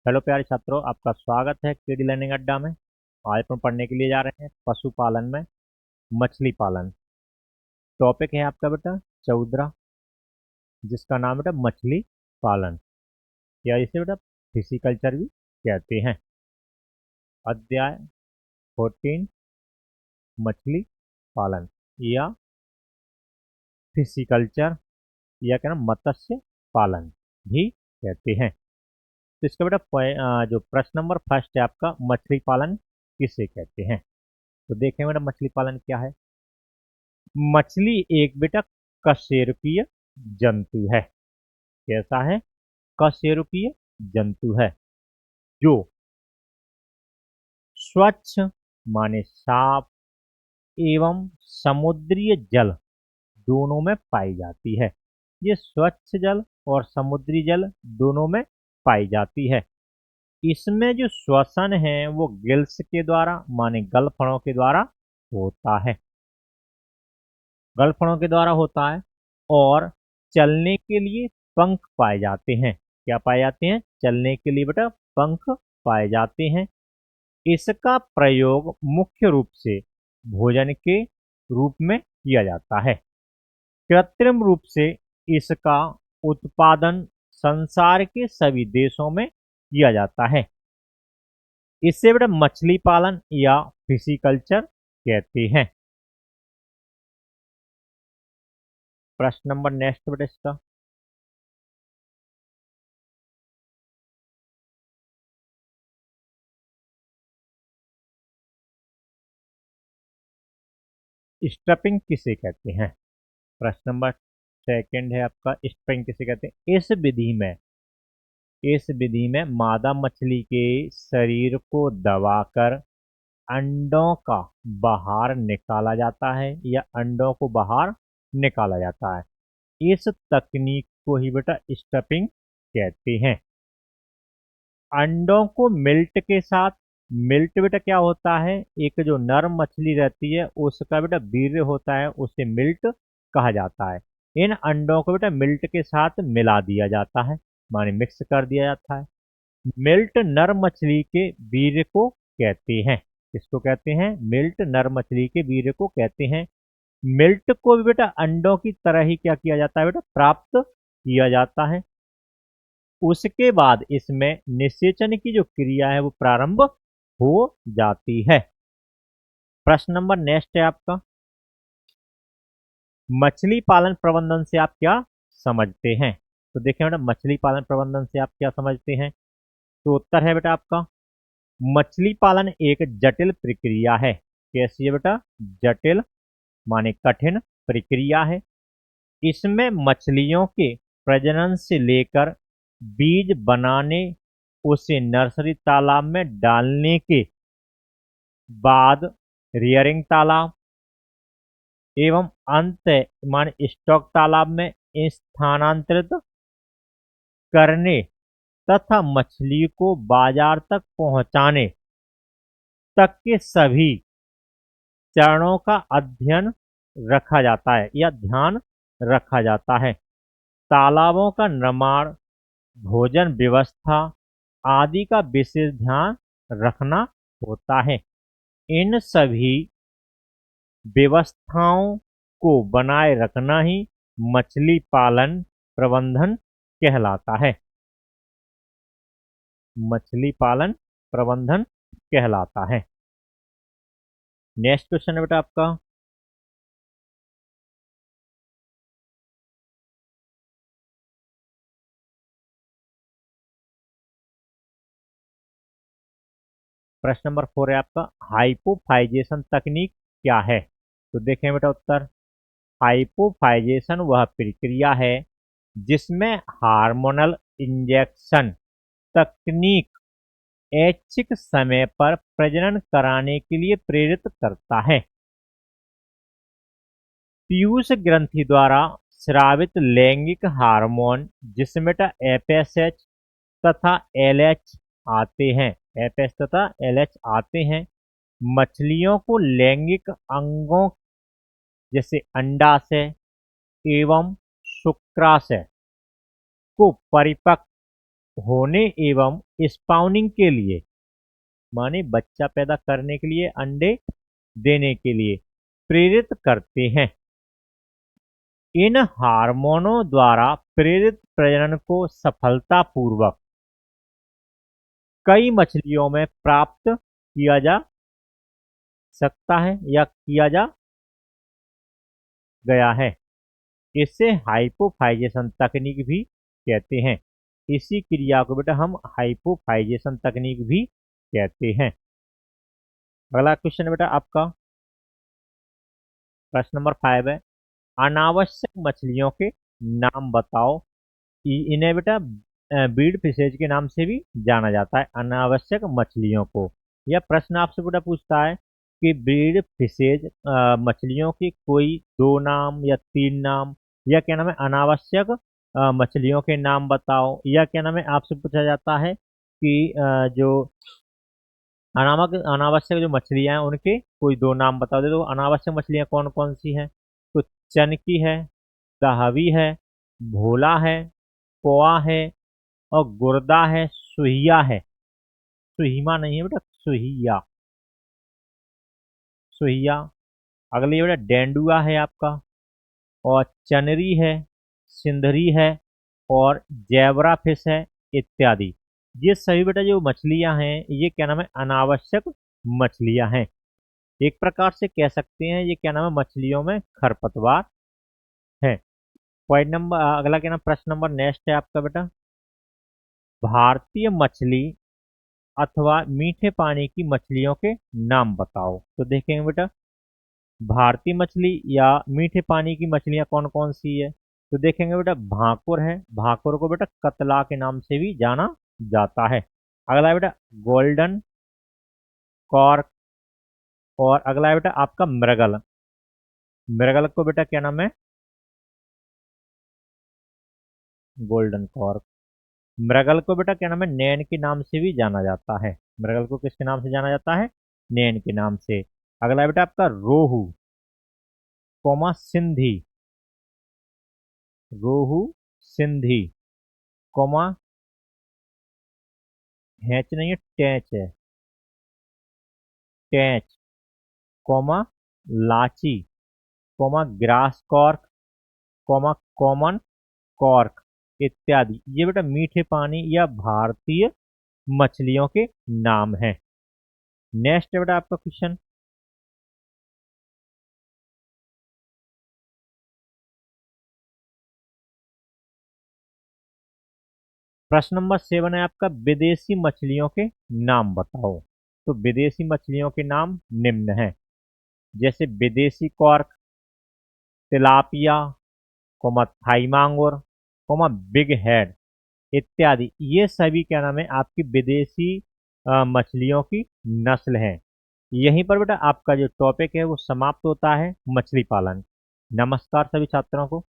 Hello प्यारे छात्रों, आपका स्वागत है केडी लर्निंग अड्डा में। आज हम पढ़ने के लिए जा रहे हैं पशुपालन में मछली पालन। टॉपिक है आपका बेटा 14, जिसका नाम बेटा मछली पालन, या इसे बेटा फिशिकल्चर भी कहते हैं। अध्याय 14 मछली पालन या फिशिकल्चर या क्या नाम मत्स्य पालन भी कहते हैं। तो इसका बेटा जो प्रश्न नंबर फर्स्ट है आपका, मछली पालन किसे कहते हैं। तो देखें बेटा मछली पालन क्या है। मछली एक बेटा कशेरुकीय जंतु है। कैसा है? कशेरुकीय जंतु है जो स्वच्छ माने साफ एवं समुद्रीय जल दोनों में पाई जाती है। ये स्वच्छ जल और समुद्री जल दोनों में पाई जाती है। इसमें जो श्वसन है वो गिल्स के द्वारा माने गलफड़ों के द्वारा होता है। गलफड़ों के द्वारा होता है और चलने के लिए पंख पाए जाते हैं। क्या पाए जाते हैं? चलने के लिए बेटा पंख पाए जाते हैं। इसका प्रयोग मुख्य रूप से भोजन के रूप में किया जाता है। कृत्रिम रूप से इसका उत्पादन संसार के सभी देशों में किया जाता है। इससे बेटा मछली पालन या फिशिकल्चर कहते हैं। प्रश्न नंबर नेक्स्ट बेटा इसका, स्ट्रपिंग किसे कहते हैं। प्रश्न नंबर सेकंड है आपका, स्ट्रपिंग किसे कहते हैं। इस विधि में मादा मछली के शरीर को दबाकर अंडों का बाहर निकाला जाता है या अंडों को बाहर निकाला जाता है। इस तकनीक को ही बेटा स्ट्रपिंग कहते हैं। अंडों को मिल्ट बेटा क्या होता है, एक जो नर मछली रहती है उसका बेटा वीर्य होता है, उसे मिल्ट कहा जाता है। इन अंडों को बेटा मिल्ट के साथ मिला दिया जाता है, माने मिक्स कर दिया जाता है। मिल्ट नर मछली के वीर्य को कहते हैं। किसको कहते हैं? मिल्ट नर मछली के वीर्य को कहते हैं। मिल्ट को भी बेटा अंडों की तरह ही क्या किया जाता है बेटा, प्राप्त किया जाता है। उसके बाद इसमें निषेचन की जो क्रिया है वो प्रारंभ हो जाती है। प्रश्न नंबर नेक्स्ट है आपका, मछली पालन प्रबंधन से आप क्या समझते हैं। तो देखें बेटा मछली पालन प्रबंधन से आप क्या समझते हैं। तो उत्तर है बेटा आपका, मछली पालन एक जटिल प्रक्रिया है। कैसी है बेटा? जटिल माने कठिन प्रक्रिया है। इसमें मछलियों के प्रजनन से लेकर बीज बनाने, उसे नर्सरी तालाब में डालने के बाद रियरिंग तालाब एवं अंत माने स्टॉक तालाब में स्थानांतरित करने तथा मछली को बाजार तक पहुंचाने तक के सभी चरणों का अध्ययन रखा जाता है या ध्यान रखा जाता है। तालाबों का निर्माण, भोजन व्यवस्था आदि का विशेष ध्यान रखना होता है। इन सभी व्यवस्थाओं को बनाए रखना ही मछली पालन प्रबंधन कहलाता है। मछली पालन प्रबंधन कहलाता है। नेक्स्ट क्वेश्चन है बेटा आपका, प्रश्न नंबर 4 है आपका, हाइपोफाइजेशन तकनीक क्या है। तो देखें बेटा उत्तर, हाइपोफाइजेशन वह प्रक्रिया है जिसमें हार्मोनल इंजेक्शन तकनीक ऐच्छिक समय पर प्रजनन कराने के लिए प्रेरित करता है। पीयूष ग्रंथि द्वारा स्रावित लैंगिक हार्मोन जिसमें बेटा एफएसएच तथा एलएच आते हैं, एफएस तथा एलएच आते हैं, मछलियों को लैंगिक अंगों जैसे अंडाशय एवं शुक्राशय को परिपक्व होने एवं स्पाउनिंग के लिए, माने बच्चा पैदा करने के लिए, अंडे देने के लिए प्रेरित करते हैं। इन हार्मोनों द्वारा प्रेरित प्रजनन को सफलतापूर्वक कई मछलियों में प्राप्त किया जा सकता है या किया जा गया है। इसे हाइपोफाइजेशन तकनीक भी कहते हैं। इसी क्रिया को बेटा हम हाइपोफाइजेशन तकनीक भी कहते हैं। अगला क्वेश्चन है बेटा आपका प्रश्न नंबर 5 है, अनावश्यक मछलियों के नाम बताओ। इन्हें बेटा बीड फिशेज के नाम से भी जाना जाता है, अनावश्यक मछलियों को। यह प्रश्न आपसे बेटा पूछता है कि बीड फिशेज मछलियों के कोई 2 नाम या 3 नाम, या क्या नाम है अनावश्यक मछलियों के नाम बताओ, या क्या नाम है आपसे पूछा जाता है कि जो अनावश्यक जो मछलियां हैं उनके कोई 2 नाम बता दे। तो अनावश्यक मछलियां कौन कौन सी हैं? तो चनकी है, दहावी है, भोला है, पोआ है और गुर्दा है, सुहिया है। सुहीमा नहीं है बेटा, सुहिया, सुहिया। अगली बेटा डेंडुआ है आपका, और चनरी है, सिंधरी है और जैबरा फिश है इत्यादि। ये सभी बेटा जो मछलियां हैं ये क्या नाम है अनावश्यक मछलियां हैं। एक प्रकार से कह सकते हैं ये क्या नाम है मछलियों में खरपतवार है। पॉइंट नंबर अगला क्या नाम प्रश्न नंबर नेक्स्ट है आपका बेटा, भारतीय मछली अथवा मीठे पानी की मछलियों के नाम बताओ। तो देखेंगे बेटा भारतीय मछली या मीठे पानी की मछलियां कौन कौन सी है। तो देखेंगे बेटा भाकुर है, भाकुर को बेटा कतला के नाम से भी जाना जाता है। अगला है बेटा गोल्डन कॉर्क, और अगला है बेटा आपका मृगल। मृगल को बेटा क्या नाम है गोल्डन कॉर्क। मृगल को बेटा क्या नाम है नैन के नाम से भी जाना जाता है। मृगल को किसके नाम से जाना जाता है? नैन के नाम से। अगला है बेटा आपका रोहू, कोमा सिंधी, रोहू सिंधी, कोमा हैच नहीं है टैच है, टैच, कोमा लाची, comma grass carp, comma common carp इत्यादि। ये बेटा मीठे पानी या भारतीय मछलियों के नाम हैं। नेक्स्ट है बेटा आपका क्वेश्चन प्रश्न नंबर 7 है आपका, विदेशी मछलियों के नाम बताओ। तो विदेशी मछलियों के नाम निम्न हैं, जैसे विदेशी कॉर्क, तिलापिया, कोमा थाई मांगुर, कोमा बिग हेड इत्यादि। ये सभी क्या नाम है आपकी विदेशी मछलियों की नस्ल हैं। यहीं पर बेटा आपका जो टॉपिक है वो समाप्त होता है, मछली पालन। नमस्कार सभी छात्रों को।